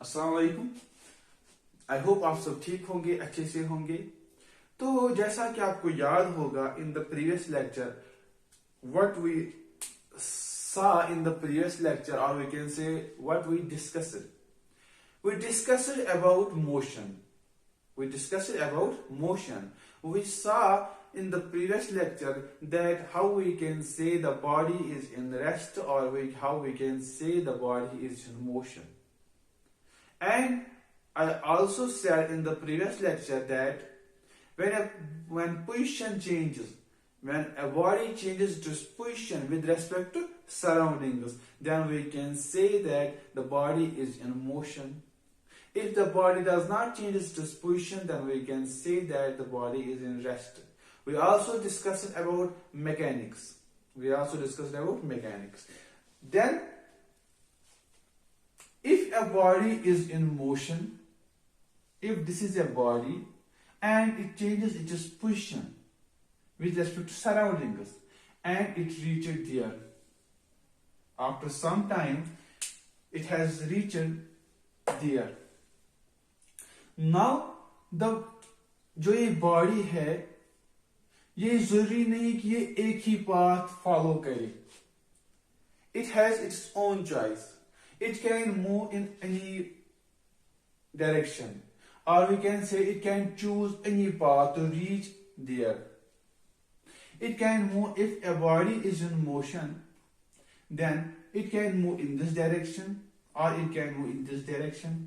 अस्सलाम वालेकुम। I hope आप सब ठीक होंगे, अच्छे से होंगे। तो जैसा कि आपको याद होगा, in the previous lecture what we saw in the previous lecture, or we can say what we discussed about motion. We saw in the previous lecture that how we can say the body is in rest, or how we can say the body is in motion. And I also said in the previous lecture that when position changes, when a body changes its position with respect to surroundings, then we can say that the body is in motion. If the body does not change its position, then we can say that the body is in rest. We also discussed about mechanics. Then, if a body is in motion, if this is a body and it changes its position with respect to surroundings and it reaches there, after some time it has reached there. Now जो ये body है, ये जरूरी नहीं कि ये एक ही path follow करे. It has its own choice. It can move in any direction, or we can say it can choose any path to reach there. It can move. If a body is in motion, then it can move in this direction, or it can move in this direction.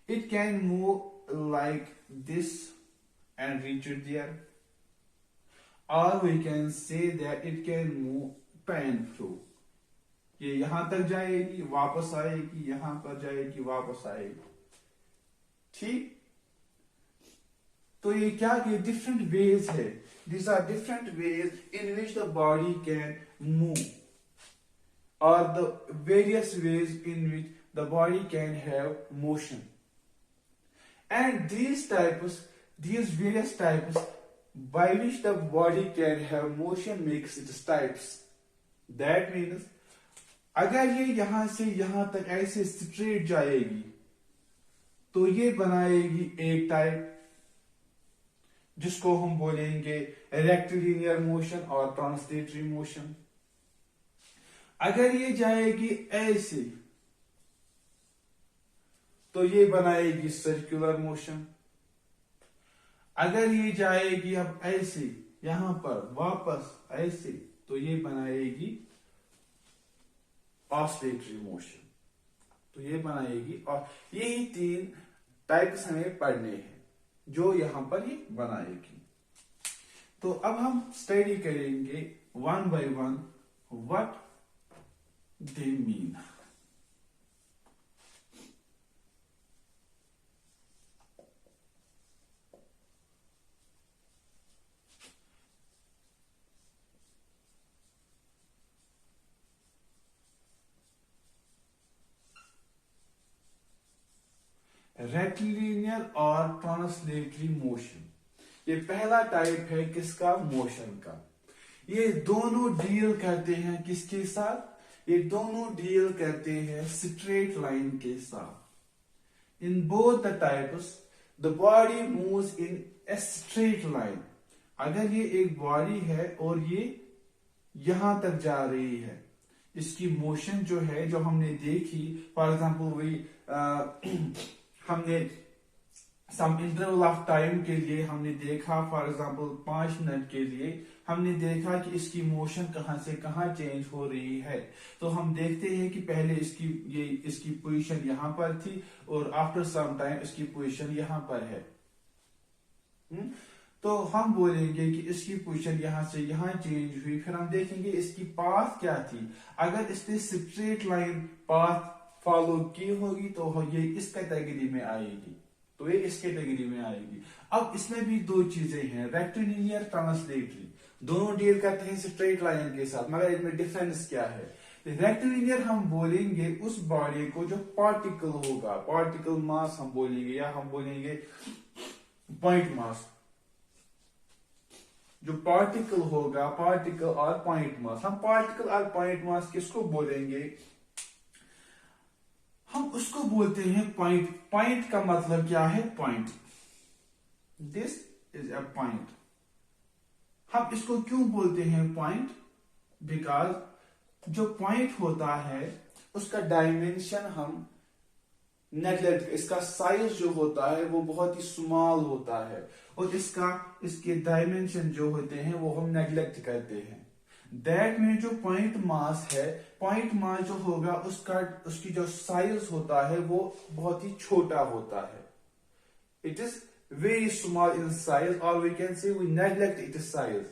It can move like this and reach it there, or we can say that it can move pan through. ये यहां तक जाएगी, वापस आएगी, यहां पर जाएगी, वापस आएगी. ठीक. तो ये क्या कि डिफरेंट वेज है. These are different ways in which the body can move, or the various ways in which the body can have motion. And these various types by which the body can have motion makes its types. That means अगर ये यहां से यहां तक ऐसे straight जाएगी तो ये बनाएगी एक टाइप जिसको हम बोलेंगे रेक्टिलिनियर मोशन और ट्रांसलेटरी मोशन. अगर ये जाएगी ऐसे तो ये बनाएगी सर्कुलर मोशन. अगर ये जाएगी अब ऐसे यहां पर वापस ऐसे तो ये बनाएगी ऑस्लेटरी मोशन. तो ये बनाएगी, और यही 3 टाइप्स हमें पढ़ने हैं जो यहां पर ये बनाएगी. तो अब हम स्टडी करेंगे one by one what they mean. Rectilinear और ट्रांसलेटरी मोशन, ये पहला टाइप है किसका? मोशन का. ये दोनों डील करते हैं किसके साथ? ये दोनों डील करते हैं स्ट्रेट लाइन के साथ. In both the types the body moves in a straight line. अगर ये एक बॉडी है और ये यहां तक जा रही है, इसकी मोशन जो है, जो हमने देखी, फॉर एग्जाम्पल वही हमने सम इंटरवल ऑफ टाइम के लिए हमने देखा, फॉर एग्जांपल 5 मिनट के लिए हमने देखा कि इसकी मोशन कहां से कहां चेंज हो रही है. तो हम देखते हैं कि पहले इसकी पोजीशन यहां पर थी और आफ्टर सम टाइम इसकी पोजीशन यहां पर है. तो हम बोलेंगे कि इसकी पोजीशन यहां से यहां चेंज हुई. फिर हम देखेंगे इसकी पाथ क्या थी. अगर इसने स्ट्रेट लाइन पाथ फॉलो की होगी तो ये इस कैटेगरी में आएगी, तो ये इस कैटेगरी में आएगी. अब इसमें भी 2 चीजें हैं, रेक्टिलिनियर, ट्रांसलेटरी. दोनों डील करते हैं स्ट्रेट लाइन के साथ, मगर इनमें डिफरेंस क्या है? रेक्टिलिनियर हम बोलेंगे उस बॉडी को जो पार्टिकल होगा, पार्टिकल मास हम बोलेंगे, या हम बोलेंगे पॉइंट मास. जो पार्टिकल होगा, पार्टिकल और पॉइंट मास. हम पार्टिकल और पॉइंट मास किसको बोलेंगे? हम उसको बोलते हैं पॉइंट। पॉइंट का मतलब क्या है? Point. This is a point. हम इसको क्यों बोलते हैं पॉइंट? बिकॉज जो पॉइंट होता है उसका डायमेंशन हम नेगलेक्ट, इसका साइज जो होता है वो बहुत ही स्मॉल होता है, और इसके डायमेंशन जो होते हैं वो हम नेगलेक्ट करते हैं। दैट में जो पॉइंट मास है, पॉइंट मास जो होगा उसकी जो साइज होता है वो बहुत ही छोटा होता है। It is very small in size, और we can say we neglect it size.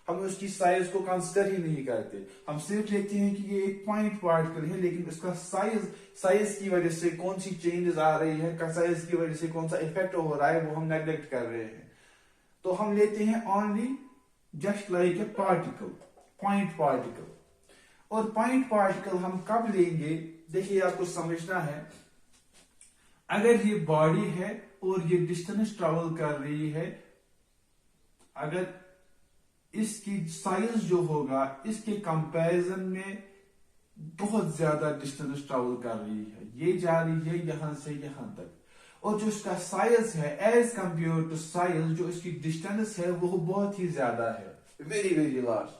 हम उसकी साइज को कंसिडर ही नहीं करते, हम सिर्फ देखते हैं कि ये एक पॉइंट पार्टिकल है, लेकिन उसका साइज की वजह से कौन सी चेंजेस आ रही है, साइज की वजह से कौन सा इफेक्ट हो रहा है, वो हम नेगलेक्ट कर रहे हैं। तो हम लेते हैं only just like a particle, point particle. और पॉइंट पार्टिकल हम कब लेंगे? देखिए, आपको समझना है, अगर ये बॉडी है और ये डिस्टेंस ट्रेवल कर रही है, अगर इसकी साइज जो होगा इसके कंपैरिजन में बहुत ज्यादा डिस्टेंस ट्रेवल कर रही है, ये जा रही है यहां से यहां तक, और जो इसका साइज है एज कंपेयर टू साइज, जो इसकी डिस्टेंस है वो बहुत ही ज्यादा है, very very large.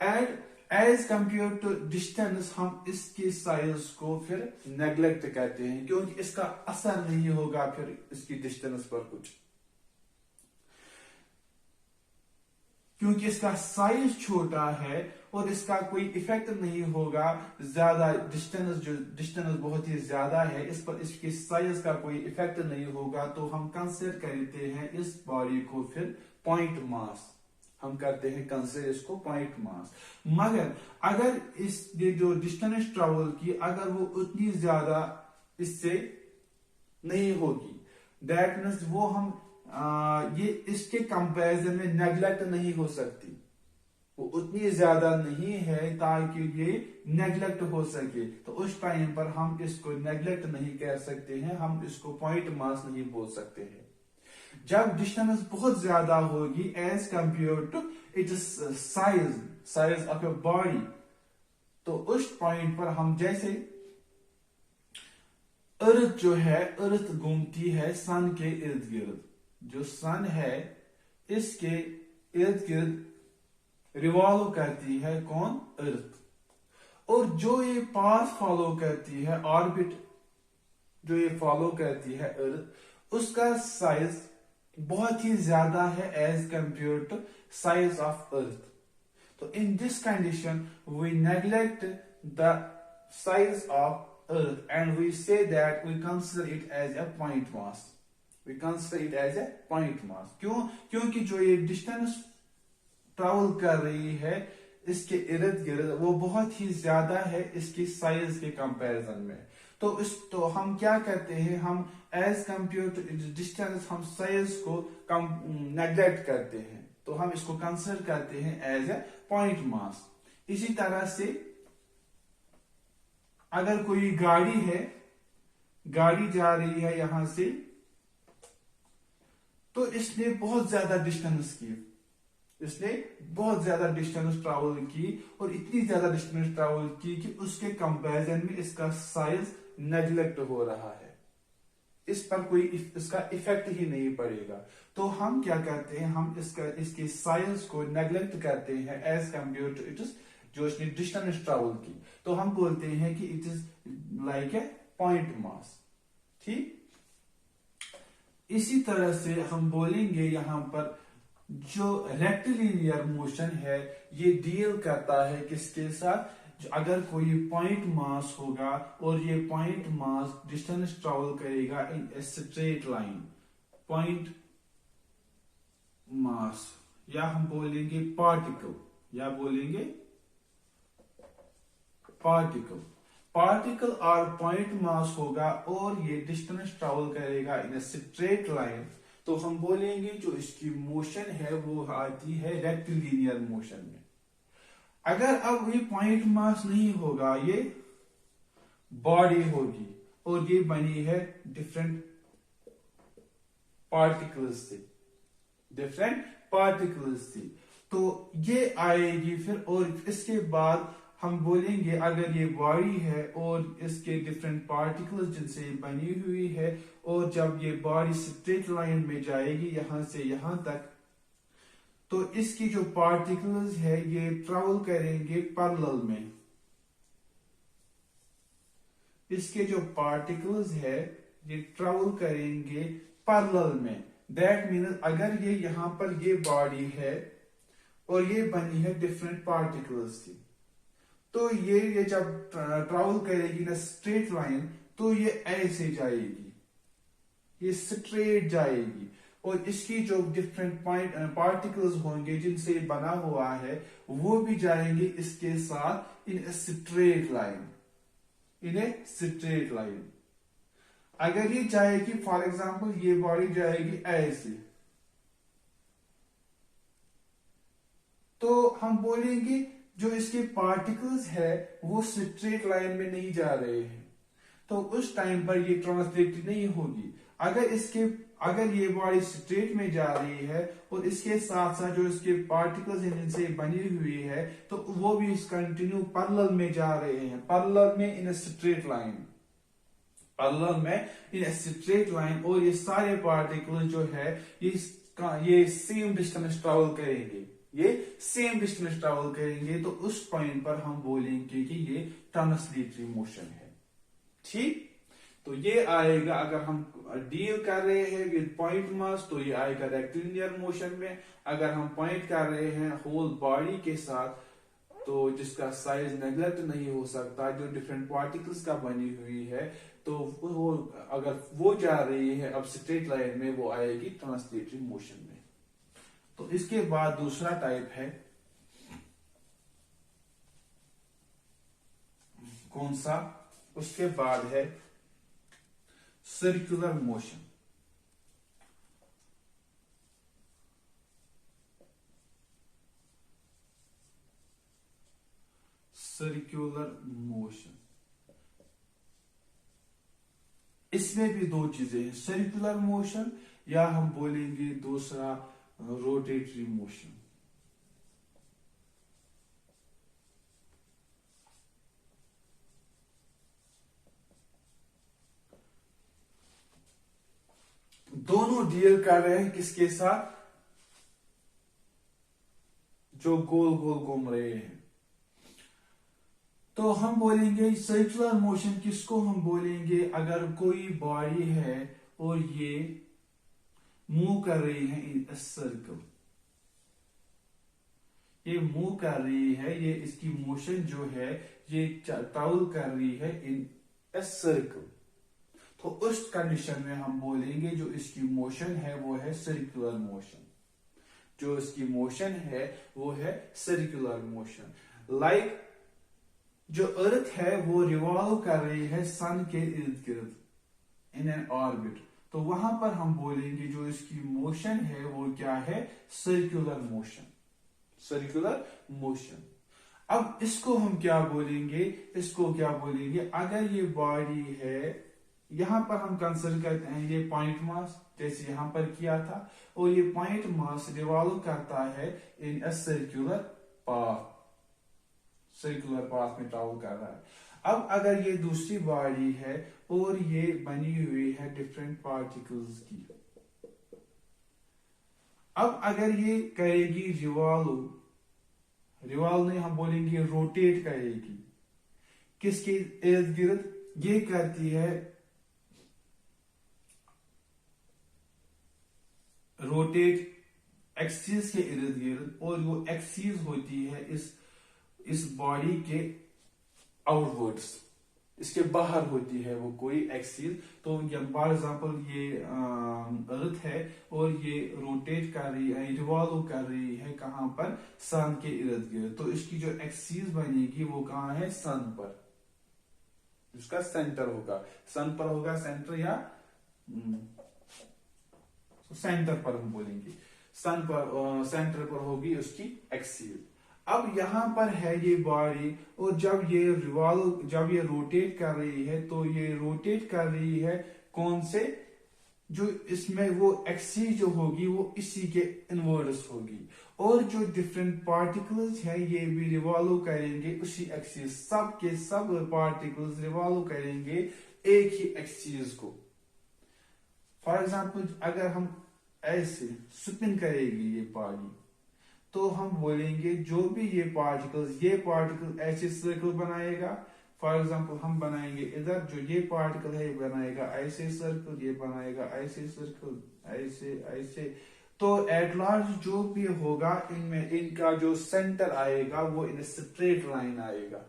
And as compare to distance हम इसके साइज को फिर नेग्लेक्ट करते हैं, क्योंकि इसका असर नहीं होगा फिर इसकी डिस्टेंस पर कुछ, क्योंकि इसका साइज छोटा है और इसका कोई इफेक्ट नहीं होगा। ज्यादा डिस्टेंस बहुत ही ज्यादा है, इस पर इसके साइज का कोई इफेक्ट नहीं होगा, तो हम कंसिडर करते हैं इस बॉडी को फिर पॉइंट मास, हम करते हैं कंसिडर इसको पॉइंट मास। मगर अगर ये जो डिस्टेंस ट्रेवल की अगर वो उतनी ज्यादा इससे नहीं होगी, दैट मीन्स वो हम ये इसके कंपैरिजन में नेग्लेक्ट नहीं हो सकती, वो उतनी ज्यादा नहीं है ताकि ये नेग्लेक्ट हो सके, तो उस टाइम पर हम इसको नेग्लेक्ट नहीं कर सकते हैं, हम इसको पॉइंट मास नहीं बोल सकते हैं। जब डिस्टेंस बहुत ज्यादा होगी as compare to it size of your body, तो उस पॉइंट पर हम, जैसे अर्थ जो है, अर्थ घूमती है सन के इर्द गिर्द, जो सन है इसके इर्द गिर्द रिवॉल्व करती है कौन? अर्थ। और जो ये पाथ फॉलो करती है, ऑर्बिट जो ये फॉलो करती है अर्थ, उसका साइज बहुत ही ज्यादा है as compare to size of earth. तो in this condition we neglect the size of earth and we say that we consider it as a point mass, we consider it as a point mass. क्यों? क्योंकि जो ये distance travel कर रही है इसके इर्द गिर्द वो बहुत ही ज्यादा है इसकी साइज के कंपैरिजन में, तो हम क्या करते हैं, हम एज कंपेयर टू डिस्टेंस हम साइज को नेग्लेक्ट करते हैं, तो हम इसको कंसिडर करते हैं एज ए पॉइंट मास। इसी तरह से अगर कोई गाड़ी है, गाड़ी जा रही है यहां से, तो इसने बहुत ज्यादा डिस्टेंस की, इसने बहुत ज्यादा डिस्टेंस ट्रैवल की, और इतनी ज्यादा डिस्टेंस ट्रैवल की कि उसके कंपैरिजन में इसका साइज नेग्लेक्ट हो रहा है, इस पर कोई इसका इफेक्ट ही नहीं पड़ेगा। तो हम क्या करते हैं, हम इसके साइज को नेग्लेक्ट करते हैं as compare to it is, जो इसने डिस्टेंस ट्रैवल की, तो हम बोलते हैं कि it is like a point मास। ठीक, इसी तरह से हम बोलेंगे यहां पर जो रेक्टिलिनियर मोशन है ये डील करता है किसके साथ, अगर कोई पॉइंट मास होगा और ये पॉइंट मास डिस्टेंस ट्रेवल करेगा in a straight line, point mass, या हम बोलेंगे पार्टिकल, या बोलेंगे पार्टिकल और पॉइंट मास होगा और ये डिस्टेंस ट्रेवल करेगा इन ए स्ट्रेट लाइन, तो हम बोलेंगे जो इसकी मोशन है वो आती है रेक्टिलिनियर मोशन में। अगर अब ये पॉइंट मास नहीं होगा, ये बॉडी होगी और ये बनी है डिफरेंट पार्टिकल्स से, तो ये आएगी फिर, और इसके बाद हम बोलेंगे अगर ये बॉडी है और इसके डिफरेंट पार्टिकल्स जिनसे बनी हुई है, और जब ये बॉडी स्ट्रेट लाइन में जाएगी यहां से यहां तक, तो इसकी जो पार्टिकल्स है ये ट्रेवल करेंगे पैरेलल में। इसके जो पार्टिकल्स है ये ट्रेवल करेंगे पैरेलल में। दैट मीन्स अगर ये यहां पर ये बॉडी है और ये बनी है डिफरेंट पार्टिकल्स की, तो ये जब ट्रेवल करेगी ना स्ट्रेट लाइन, तो ये ऐसे जाएगी, ये स्ट्रेट जाएगी, और इसकी जो डिफरेंट पार्टिकल्स होंगे जिनसे बना हुआ है वो भी जाएंगे इसके साथ in straight line, in a straight line. अगर ये जाएगी, फॉर एग्जांपल ये बॉडी जाएगी ऐसे, तो हम बोलेंगे जो इसके पार्टिकल्स है वो स्ट्रेट लाइन में नहीं जा रहे हैं, तो उस टाइम पर ये ट्रांसलेट नहीं होगी। अगर ये बॉडी स्ट्रेट में जा रही है और इसके साथ साथ जो इसके पार्टिकल्स जिनसे बनी हुई है, तो वो भी कंटिन्यू पैरेलल में जा रहे हैं, पैरेलल में इन स्ट्रेट लाइन, पैरेलल में इन स्ट्रेट लाइन, और ये सारे पार्टिकल्स जो है ये सेम डिस्टेंस ट्रेवल करेंगे, ये सेम डिस्टेंस ट्रेवल करेंगे। तो उस पॉइंट पर हम बोलेंगे कि ये ट्रांसलेटरी मोशन है। ठीक, तो ये आएगा, अगर हम डील कर रहे हैं विद पॉइंट मास, तो ये आएगा रेक्टिलिनियर मोशन में। अगर हम पॉइंट कर रहे हैं होल बॉडी के साथ, तो जिसका साइज नेग्लेक्ट नहीं हो सकता, जो डिफरेंट पार्टिकल्स का बनी हुई है, तो वो अगर वो जा रही है अब स्ट्रेट लाइन में, वो आएगी ट्रांसलेटरी मोशन में। तो इसके बाद दूसरा टाइप है, कौन सा? उसके बाद है सर्कुलर मोशन। सर्कुलर मोशन, इसमें भी दो चीजें हैं, सर्कुलर मोशन या हम बोलेंगे दूसरा रोटेटरी मोशन। दोनों डील कर रहे हैं किसके साथ? जो गोल गोल घूम रहे हैं। तो हम बोलेंगे सर्कुलर मोशन किसको हम बोलेंगे? अगर कोई बॉडी है और ये मूव कर रही है इन सर्कल, ये मूव कर रही है, ये इसकी मोशन जो है ये ट्रैवल कर रही है इन ए सर्कल, तो उस कंडीशन में हम बोलेंगे जो इसकी मोशन है वो है सर्कुलर मोशन। जो इसकी मोशन है वो है सर्कुलर मोशन। लाइक जो अर्थ है वो रिवॉल्व कर रही है सन के इर्द गिर्द इन एन ऑर्बिट, तो वहां पर हम बोलेंगे जो इसकी मोशन है वो क्या है? Circular motion, circular motion. अब इसको हम क्या बोलेंगे? इसको क्या बोलेंगे? अगर ये बॉडी है, यहां पर हम कंसिडर करते हैं ये पॉइंट मास, जैसे यहां पर किया था, और ये पॉइंट मास रिवॉल्व करता है in a circular path, circular path में ट्रैवल कर रहा है। अब अगर ये दूसरी बॉडी है और ये बनी हुई है डिफरेंट पार्टिकल्स की, अब अगर ये करेगी रिवॉल्व, रिवॉल्व नहीं हम बोलेंगे रोटेट करेगी, किसके इर्द गिर्द? ये करती है रोटेट एक्सिस के इर्द गिर्द, और वो एक्सिस होती है इस बॉडी के आउटवर्ड्स, इसके बाहर होती है वो कोई एक्सिस। तो फॉर एग्जांपल ये अर्थ है और ये रोटेट कर रही है, रिवॉल्व कर रही है कहां पर? सन के इर्द गिर्द। तो इसकी जो एक्सिस बनेगी वो कहां है? सन पर, उसका सेंटर होगा, सन पर होगा सेंटर, या सेंटर पर हम बोलेंगे, सन पर सेंटर पर होगी उसकी एक्सिस। अब यहां पर है ये बॉडी, और जब ये रोटेट कर रही है, तो ये रोटेट कर रही है कौन से? जो इसमें वो एक्सिस जो होगी वो इसी के इनवर्ड्स होगी, और जो डिफरेंट पार्टिकल्स हैं ये भी रिवॉल्व करेंगे उसी एक्सिस, सब के सब पार्टिकल्स रिवॉल्व करेंगे एक ही एक्सिस को। फॉर एग्जाम्पल अगर हम ऐसे स्पिन करेंगे ये पानी, तो हम बोलेंगे जो भी ये पार्टिकल ऐसे सर्कल बनाएगा। फॉर एग्जाम्पल हम बनाएंगे इधर, जो ये पार्टिकल है ये बनाएगा ऐसे सर्कल, ये बनाएगा ऐसे सर्कल, ऐसे ऐसे। तो एट लार्ज जो भी होगा इनमें इनका जो सेंटर आएगा वो इन स्ट्रेट लाइन आएगा।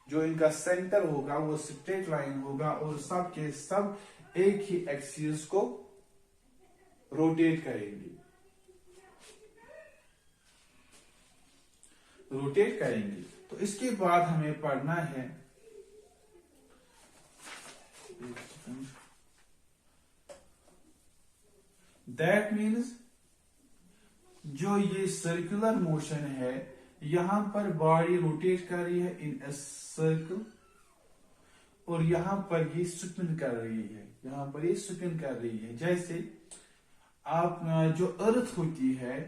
जो इनका सेंटर होगा वो स्ट्रेट लाइन होगा और सब के सब एक ही एक्सिस को रोटेट करेंगे, तो इसके बाद हमें पढ़ना है दैट मीन्स जो ये सर्कुलर मोशन है, यहां पर बॉडी रोटेट कर रही है इन ए सर्कल, और यहां पर ये स्पिन कर रही है, यहां पर ये स्पिन कर रही है। जैसे आप जो अर्थ होती है,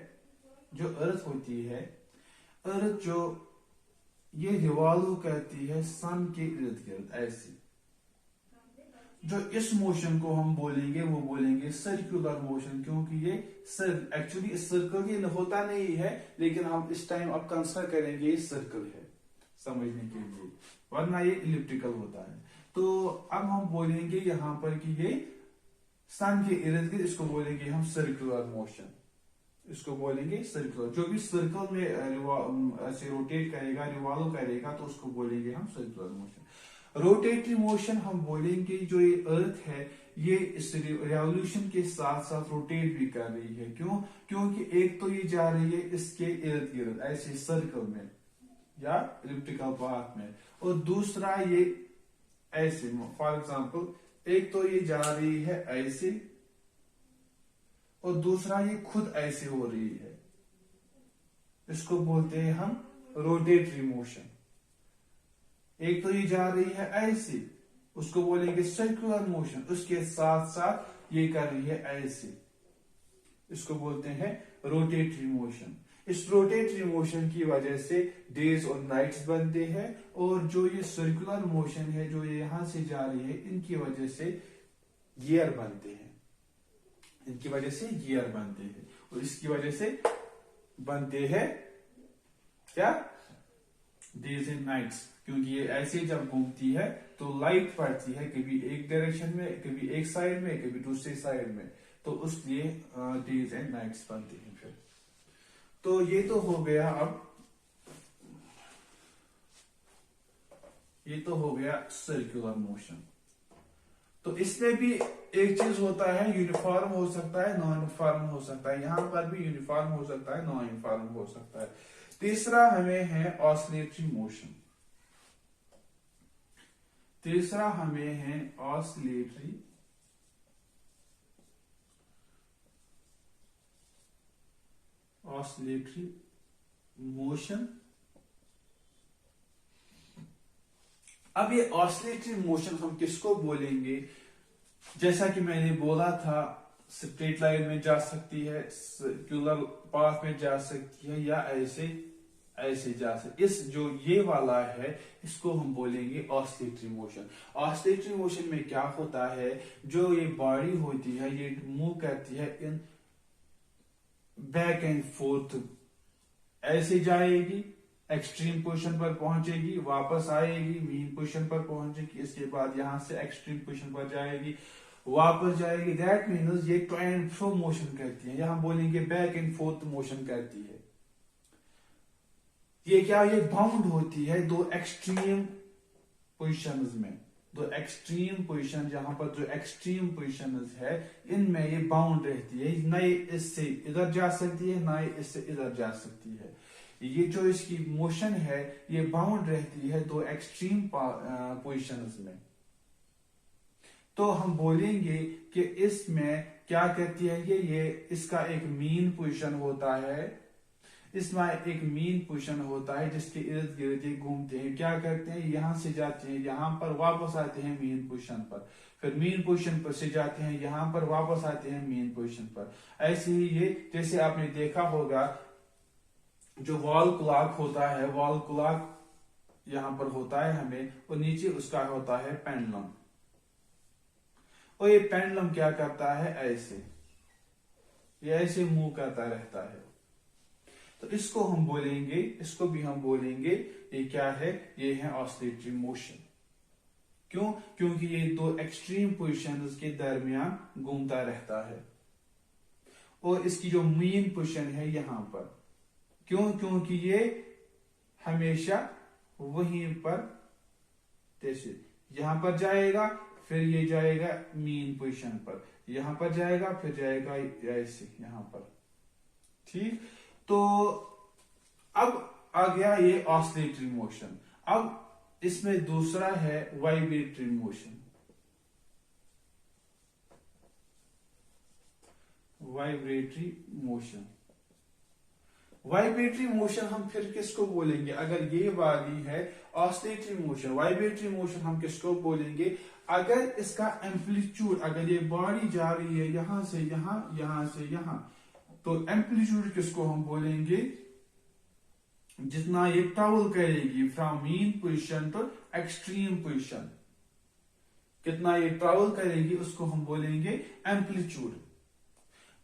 अर्थ जो ये रिवॉल्व करती है सन के इर्द गिर्द ऐसे। जो इस मोशन को हम बोलेंगे वो बोलेंगे सर्कुलर मोशन, क्योंकि ये एक्चुअली सर्कल ये होता नहीं है, लेकिन हम इस टाइम अब कंसिडर करेंगे ये सर्कल है समझने के लिए, वरना ये इलिप्टिकल होता है। तो अब हम बोलेंगे यहां पर कि ये सन के इर्द गिर्द, इसको बोलेंगे हम सर्कुलर मोशन, इसको बोलेंगे सर्कुलर। जो भी सर्कल में ऐसे रोटेट करेगा, रिवॉल्व करेगा, तो उसको बोलेंगे हम सर्कुलर मोशन। रोटेटरी मोशन हम बोलेंगे जो ये अर्थ है ये इस रेवोल्यूशन के साथ साथ रोटेट भी कर रही है। क्यों? क्योंकि एक तो ये जा रही है इसके इर्द गिर्द ऐसे सर्कल में या इलिप्टिकल पाथ में, और दूसरा ये ऐसे। फॉर एग्जांपल एक तो ये जा रही है ऐसे और दूसरा ये खुद ऐसे हो रही है, इसको बोलते हैं हम रोटेटरी मोशन। एक तो ये जा रही है ऐसे, उसको बोलेंगे सर्कुलर मोशन, उसके साथ साथ ये कर रही है ऐसे, इसको बोलते हैं रोटेटरी मोशन। इस रोटेटरी मोशन की वजह से डेज और नाइट्स बनते हैं, और जो ये सर्कुलर मोशन है जो ये यहां से जा रही है, इनकी वजह से ईयर बनते हैं, इनकी वजह से ईयर बनते हैं, और इसकी वजह से बनते हैं क्या? Days and nights. क्योंकि ये ऐसे जब घूमती है तो लाइट पड़ती है कभी एक डायरेक्शन में, कभी एक साइड में, कभी दूसरे साइड में, तो उसलिए डेज एंड नाइट्स बनते हैं। फिर तो ये तो हो गया, अब ये तो हो गया सर्कुलर मोशन। तो इसमें भी एक चीज होता है, यूनिफॉर्म हो सकता है, नॉन यूनिफॉर्म हो सकता है। यहां पर भी यूनिफॉर्म हो सकता है, नॉन यूनिफॉर्म हो सकता है। तीसरा हमें है ऑसिलेटरी मोशन, तीसरा हमें है ऑसिलेटरी मोशन। अब ये ऑसिलेटरी मोशन हम किसको बोलेंगे? जैसा कि मैंने बोला था, स्ट्रेट लाइन में जा सकती है, सर्कुलर पाथ में जा सकती है, या ऐसे ऐसे जा सकती। इस जो ये वाला है इसको हम बोलेंगे ऑसिलेटरी मोशन। ऑसिलेटरी मोशन में क्या होता है, जो ये बॉडी होती है ये मूव करती है इन बैक एंड फोर्थ, ऐसे जाएगी, एक्सट्रीम पोजीशन पर पहुंचेगी, वापस आएगी, मीन पोजीशन पर पहुंचेगी, इसके बाद यहां से एक्सट्रीम पोजीशन पर जाएगी, वापस जाएगी। दैट मीन्स ये टू एंड फ्रो मोशन करती है, यहां बोलेंगे बैक एंड फोर्थ मोशन करती है। ये क्या, ये बाउंड होती है दो एक्सट्रीम पोजीशंस में, दो एक्सट्रीम पोजीशन, जहां पर जो एक्सट्रीम पोजीशंस है इनमें ये बाउंड रहती है, ना ये इससे इधर जा सकती है, ना ये इससे इधर जा सकती है। ये जो इसकी मोशन है ये बाउंड रहती है दो एक्सट्रीम पोजीशंस में। तो हम बोलेंगे कि इसमें क्या करती है, ये इसका एक मीन पोजीशन होता है, इसमें एक मीन पोजीशन होता है जिसके इर्द गिर्द ये घूमते हैं। क्या करते हैं, यहां से जाते हैं यहां पर, वापस आते हैं मीन पोजीशन पर, फिर मीन पोजीशन पर से जाते हैं यहां पर, वापस आते हैं मीन पोजीशन पर। ऐसे ही ये, जैसे आपने देखा होगा जो वॉल क्लॉक होता है, वॉल क्लॉक यहां पर होता है हमें, और नीचे उसका होता है पेंडुलम। और ये पेंडुलम क्या करता है, ऐसे ये ऐसे मूव करता रहता है। तो इसको हम बोलेंगे, इसको भी हम बोलेंगे, ये क्या है, ये है ऑसिलेटरी मोशन। क्यों? क्योंकि ये दो एक्सट्रीम पोजिशंस के दरमियान घूमता रहता है। और इसकी जो मेन पोजीशन है यहां पर, क्यों? क्योंकि ये हमेशा वहीं पर, जैसे यहां पर जाएगा, फिर ये जाएगा मेन पोजीशन पर, यहां पर जाएगा, फिर जाएगा ऐसे यहां पर। ठीक, तो अब आ गया ये ऑसिलेटरी मोशन। अब इसमें दूसरा है vibratory motion. Vibratory motion, vibratory motion हम फिर किसको बोलेंगे? अगर ये वाली है ऑसिलेटरी मोशन, वाइब्रेटरी मोशन हम किसको बोलेंगे? अगर इसका एम्पलीट्यूड, अगर ये बॉडी जा रही है यहां से यहां, यहां से यहां, तो एम्पलीट्यूड किसको हम बोलेंगे? जितना ये ट्रैवल करेगी from mean position to extreme position, कितना ये ट्रैवल करेगी उसको हम बोलेंगे एम्पलीट्यूड।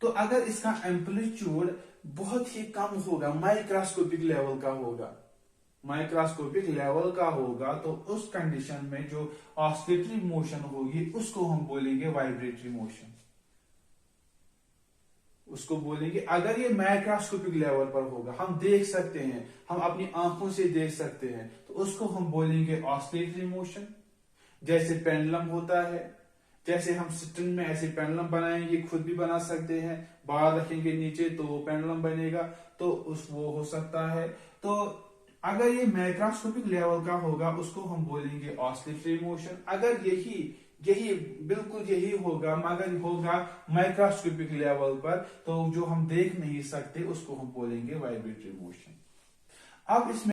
तो अगर इसका एम्पलीट्यूड बहुत ही कम होगा, माइक्रोस्कोपिक लेवल का होगा, माइक्रोस्कोपिक लेवल का होगा, तो उस कंडीशन में जो ऑसिलेटरी मोशन होगी उसको हम बोलेंगे वाइब्रेटरी मोशन। उसको बोलेंगे, अगर ये माइक्रोस्कोपिक लेवल पर होगा, हम देख सकते हैं, हम अपनी आंखों से देख सकते हैं, तो उसको हम बोलेंगे ऑसिलेटरी मोशन। जैसे पेंडुलम होता है, जैसे हम स्ट्रिंग में ऐसे पेंडुलम बनाएंगे, खुद भी बना सकते हैं, बाल रखेंगे नीचे तो वो पेंडुलम बनेगा, तो उस वो हो सकता है। तो अगर ये माइक्रोस्कोपिक लेवल का होगा उसको हम बोलेंगे ऑसिलेटरी मोशन। अगर यही यही बिल्कुल यही होगा मगर होगा माइक्रोस्कोपिक लेवल पर, तो जो हम देख नहीं सकते उसको हम बोलेंगे वाइब्रेटरी मोशन। अब इसमें